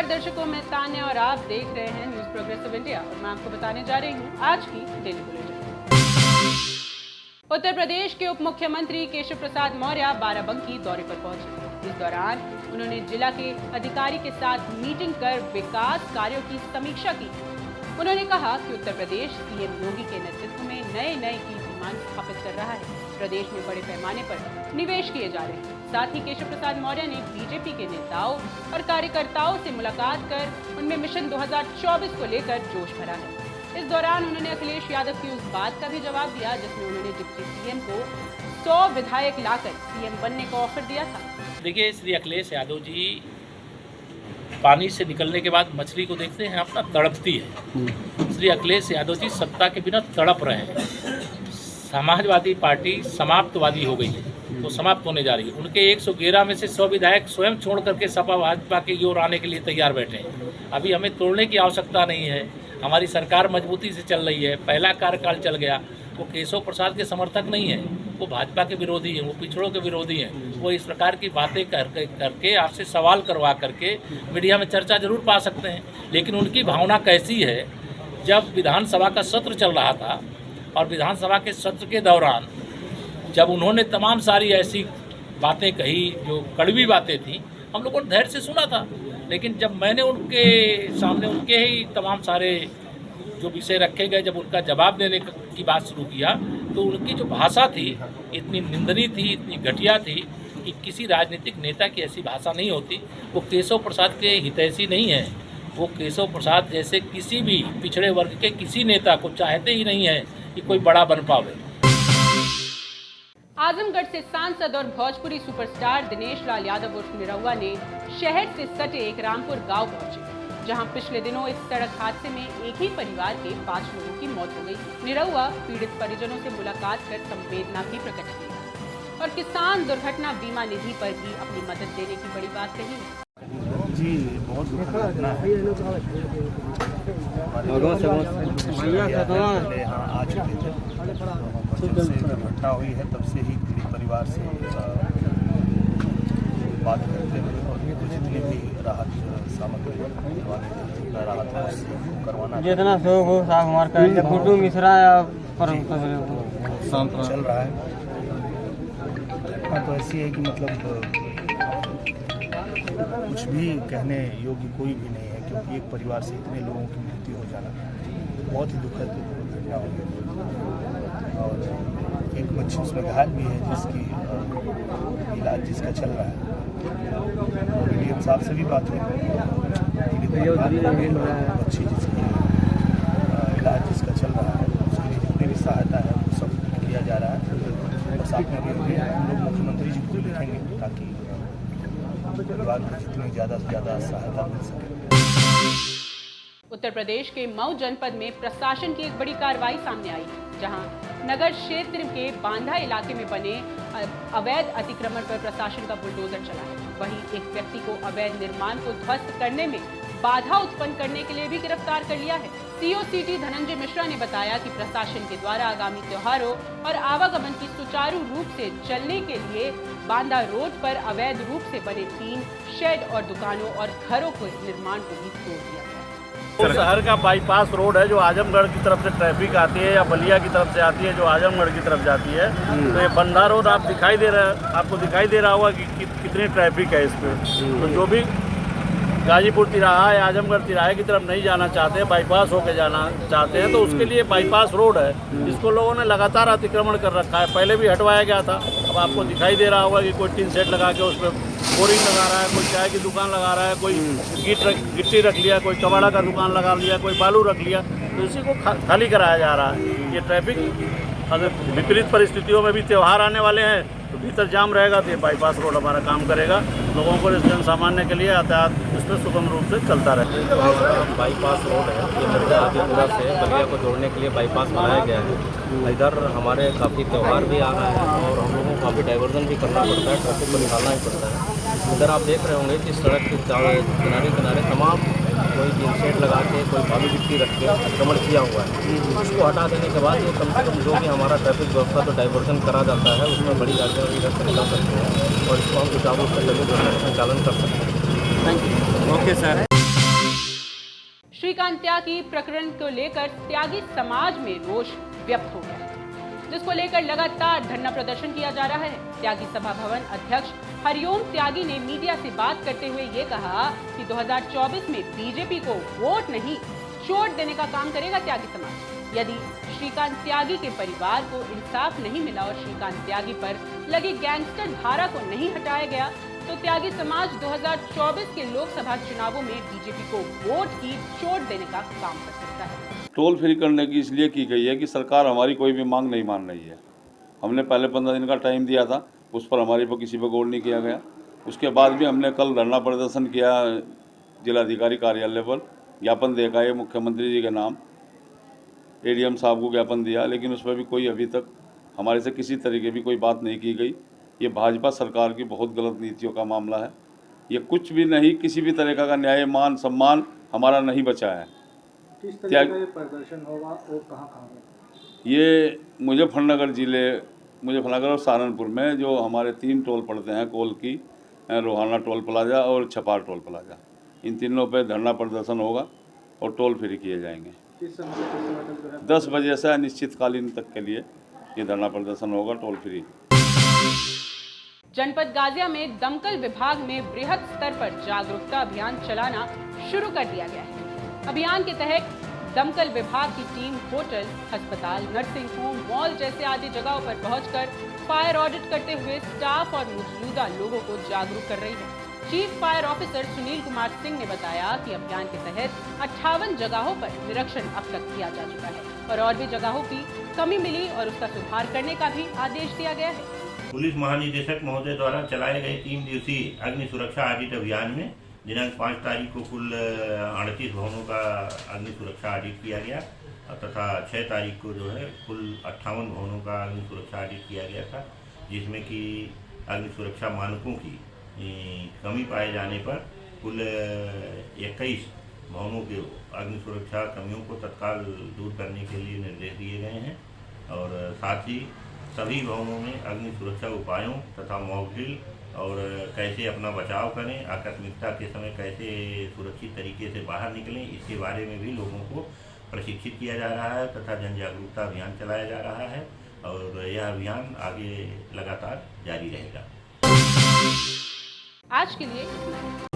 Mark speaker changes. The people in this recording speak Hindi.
Speaker 1: नमस्कार दर्शकों, मैं तान्या और आप देख रहे हैं न्यूज प्रोग्रेसिव इंडिया और मैं आपको बताने जा रही हूँ आज की डेली बुलेटिन। उत्तर प्रदेश के उप मुख्यमंत्री केशव प्रसाद मौर्य बाराबंकी दौरे पर पहुंचे। इस दौरान उन्होंने जिला के अधिकारी के साथ मीटिंग कर विकास कार्यों की समीक्षा की। उन्होंने कहा कि उत्तर प्रदेश सीएम योगी के नेतृत्व में नए कीर्तिमान स्थापित कर रहा है। प्रदेश में बड़े पैमाने पर निवेश किए जा रहे हैं। साथ ही केशव प्रसाद मौर्य ने बीजेपी के नेताओं और कार्यकर्ताओं से मुलाकात कर उनमें मिशन 2024 को लेकर जोश भरा है। इस दौरान उन्होंने अखिलेश यादव की उस बात का भी जवाब दिया जिसमें उन्होंने डिप्टी सीएम को 100 विधायक लाकर सीएम बनने का ऑफर दिया था।
Speaker 2: देखिए, श्री अखिलेश यादव जी पानी से निकलने के बाद मछली को देखते हैं अपना तड़पती है। श्री अखिलेश यादव जी सत्ता के बिना तड़प रहे हैं। समाजवादी पार्टी समाप्तवादी हो गई है, तो समाप्त होने जा रही है। उनके 111 में से 100 विधायक स्वयं छोड़ करके सपा भाजपा की ओर आने के लिए तैयार बैठे हैं। अभी हमें तोड़ने की आवश्यकता नहीं है। हमारी सरकार मजबूती से चल रही है। पहला कार्यकाल चल गया। वो केशव प्रसाद के समर्थक नहीं है, वो भाजपा के विरोधी हैं, वो पिछड़ों के विरोधी हैं। वो इस प्रकार की बातें करके आपसे सवाल करवा करके मीडिया में चर्चा जरूर पा सकते हैं, लेकिन उनकी भावना कैसी है। जब विधानसभा का सत्र चल रहा था और विधानसभा के सत्र के दौरान जब उन्होंने तमाम सारी ऐसी बातें कही जो कड़वी बातें थी, हम लोगों ने धैर्य से सुना था। लेकिन जब मैंने उनके सामने उनके ही तमाम सारे जो विषय रखे गए, जब उनका जवाब देने की बात शुरू किया, तो उनकी जो भाषा थी इतनी निंदनीय थी, इतनी घटिया थी कि किसी राजनीतिक नेता की ऐसी भाषा नहीं होती। वो केशव प्रसाद के हितैषी नहीं है। वो केशव प्रसाद जैसे किसी भी पिछड़े वर्ग के किसी नेता को चाहते ही नहीं है कि कोई बड़ा बन पावे।
Speaker 1: आजमगढ़ से सांसद और भोजपुरी सुपरस्टार दिनेश लाल यादव उर्फ निरहुआ ने शहर से सटे एक रामपुर गांव पहुंचे, जहां पिछले दिनों इस सड़क हादसे में एक ही परिवार के 5 लोगों की मौत हो गई। निरहुआ पीड़ित परिजनों से मुलाकात कर संवेदना भी प्रकट की और किसान दुर्घटना बीमा निधि पर भी अपनी मदद देने की बड़ी बात कही है।
Speaker 3: जी, बहुत दुखद घटना है। यहाँ आ चुके थे। जब से घटना हुई है तब से ही पीड़ित परिवार से बात करते हुए और जितनी भी राहत सामग्री जितना राहत है उससे करवाना
Speaker 4: जितना शौक हो साहब हमारे फोटो मिश्रा
Speaker 3: चल रहा है। घटना तो ऐसी है कि मतलब कुछ भी कहने योग्य कोई भी नहीं है, क्योंकि एक परिवार से इतने लोगों की मृत्यु हो जाना बहुत ही दुखद घटना होगी। और एक बच्ची उसमें घायल भी है जिसकी इलाज जिसका चल रहा है। डीएम साहब से भी बात हुई, बच्ची जिसकी इलाज जिसका चल रहा है उसके लिए जितनी भी सहायता है वो सब किया जा रहा है। और साथ में हम लोग मुख्यमंत्री जी को लिखेंगे ताकि परिवार को जितनी ज़्यादा से ज़्यादा सहायता मिल सके।
Speaker 1: उत्तर प्रदेश के मऊ जनपद में प्रशासन की एक बड़ी कार्रवाई सामने आई, जहां नगर क्षेत्र के बांधा इलाके में बने अवैध अतिक्रमण पर प्रशासन का बुलडोजर चला है। वहीं एक व्यक्ति को अवैध निर्माण को ध्वस्त करने में बाधा उत्पन्न करने के लिए भी गिरफ्तार कर लिया है। सीओ सिटी धनंजय मिश्रा ने बताया कि प्रशासन के द्वारा आगामी त्योहारों और आवागमन की सुचारू रूप से चलने के लिए बांदा रोड पर अवैध रूप से बने 3 शेड और दुकानों और घरों के निर्माण को भी तोड़ दिया गया।
Speaker 5: शहर का बाईपास रोड है जो आजमगढ़ की तरफ से ट्रैफिक आती है या बलिया की तरफ से आती है जो आजमगढ़ की तरफ जाती है। तो ये बंधा रोड आपको दिखाई दे रहा होगा कि कितनी ट्रैफिक है इस पर। तो जो भी गाजीपुर तिराहा या आजमगढ़ तिराहे की तरफ नहीं जाना चाहते हैं, बाईपास होकर जाना चाहते हैं, तो उसके लिए बाईपास रोड है जिसको लोगों ने लगातार अतिक्रमण कर रखा है। पहले भी हटवाया गया था। अब आपको दिखाई दे रहा होगा कि कोई टीन सेट लगा के उस पर बोरिंग लगा रहा है, कोई चाय की दुकान लगा रहा है, कोई गिट्टी रख लिया, कोई कबाड़ा का दुकान लगा लिया, कोई बालू रख लिया। तो इसी को खाली कराया जा रहा है। ये ट्रैफिक अगर विपरीत परिस्थितियों में भी त्यौहार आने वाले हैं तो भीतर जाम रहेगा, तो ये बाईपास रोड हमारा काम करेगा। लोगों को जन सामान्य के लिए यातायात इस पर सुगम रूप से चलता रहेगा।
Speaker 6: बाईपास रोड है, ये मिर्जा आदिपुरा से बलिया को जोड़ने के लिए बाईपास बनाया गया है। इधर हमारे काफ़ी त्यौहार भी आ रहा है और हम लोगों को काफ़ी डाइवर्जन भी करना पड़ता है, ट्रैफिक को निकालना ही पड़ता है। इधर आप देख रहे होंगे कि सड़क के किनारे तमाम कोई टीन शेड लगा के कोई बालू गिट्टी रख के अतिक्रमण किया हुआ है। उसको हटा देने के बाद ये कम से कम जो भी हमारा ट्रैफिक व्यवस्था तो डाइवर्जन करा जाता है उसमें बड़ी गाड़ियाँ इधर से निकल सकते हैं और इसको हम सुचारू रूप से संचालन कर सकते हैं।
Speaker 4: Thank you. Okay sir.
Speaker 1: Shrikant Tyagi प्रकरण को लेकर त्यागी समाज में रोष व्यक्त हो गया है, जिसको लेकर लगातार धरना प्रदर्शन किया जा रहा है। त्यागी सभा भवन अध्यक्ष हरिओम त्यागी ने मीडिया से बात करते हुए ये कहा कि 2024 में बीजेपी को वोट नहीं चोट देने का काम करेगा त्यागी समाज। यदि श्रीकांत त्यागी के परिवार को इंसाफ नहीं मिला और श्रीकांत त्यागी पर लगी गैंगस्टर धारा को नहीं हटाया गया तो त्यागी समाज 2024 के लोकसभा चुनावों में बीजेपी को वोट की चोट देने का काम कर सकता है।
Speaker 7: टोल फ्री करने की इसलिए की गई है कि सरकार हमारी कोई भी मांग नहीं मान रही है। हमने पहले 15 दिन का टाइम दिया था, उस पर हमारे पर किसी पर गौर नहीं किया गया। उसके बाद भी हमने कल धरना प्रदर्शन किया जिलाधिकारी कार्यालय पर, ज्ञापन देखा है मुख्यमंत्री जी के नाम, एडीएम साहब को ज्ञापन दिया, लेकिन उस पर भी कोई अभी तक हमारे से किसी तरीके की कोई बात नहीं की गई। ये भाजपा सरकार की बहुत गलत नीतियों का मामला है। ये कुछ भी नहीं, किसी भी तरह का न्याय मान सम्मान हमारा नहीं बचा है।
Speaker 3: किस तरह का ये प्रदर्शन होगा और कहाँ
Speaker 7: ये मुजफ्फरनगर जिले, मुजफ्फरनगर और सहारनपुर में जो हमारे 3 टोल पड़ते हैं, कोल की, रोहाना टोल प्लाजा और छपार टोल प्लाजा, इन तीनों पे धरना प्रदर्शन होगा और टोल फ्री किए जाएंगे।
Speaker 3: किस समय
Speaker 7: 10 बजे से अनिश्चितकालीन तक के लिए ये धरना प्रदर्शन होगा, टोल फ्री।
Speaker 1: जनपद गाजिया में दमकल विभाग में बृहद स्तर पर जागरूकता अभियान चलाना शुरू कर दिया गया है। अभियान के तहत दमकल विभाग की टीम होटल, अस्पताल, नर्सिंग होम, मॉल जैसे आदि जगहों पर पहुंचकर फायर ऑडिट करते हुए स्टाफ और मौजूदा लोगों को जागरूक कर रही है। Chief fire officer Sunil Kumar Singh ने बताया कि अभियान के तहत 58 जगहों पर निरीक्षण अब तक किया जा चुका है और भी जगहों की कमी मिली और उसका सुधार करने का भी आदेश दिया गया है।
Speaker 8: पुलिस महानिदेशक महोदय द्वारा चलाए गए 3 दिवसीय अग्नि सुरक्षा ऑडिट अभियान में दिनांक 5 तारीख को कुल 38 भवनों का अग्नि सुरक्षा ऑडिट किया गया तथा 6 तारीख को जो है कुल 58 भवनों का अग्नि सुरक्षा ऑडिट किया गया था, जिसमें कि अग्नि सुरक्षा मानकों की कमी पाए जाने पर कुल 21 भवनों के अग्नि सुरक्षा कमियों को तत्काल दूर करने के लिए निर्देश दिए गए हैं और साथ ही सभी भवनों में अग्नि सुरक्षा उपायों तथा मॉक ड्रिल और कैसे अपना बचाव करें, आकस्मिकता के समय कैसे सुरक्षित तरीके से बाहर निकलें, इसके बारे में भी लोगों को प्रशिक्षित किया जा रहा है तथा जन जागरूकता अभियान चलाया जा रहा है और यह अभियान आगे लगातार जारी रहेगा।
Speaker 1: आज के लिए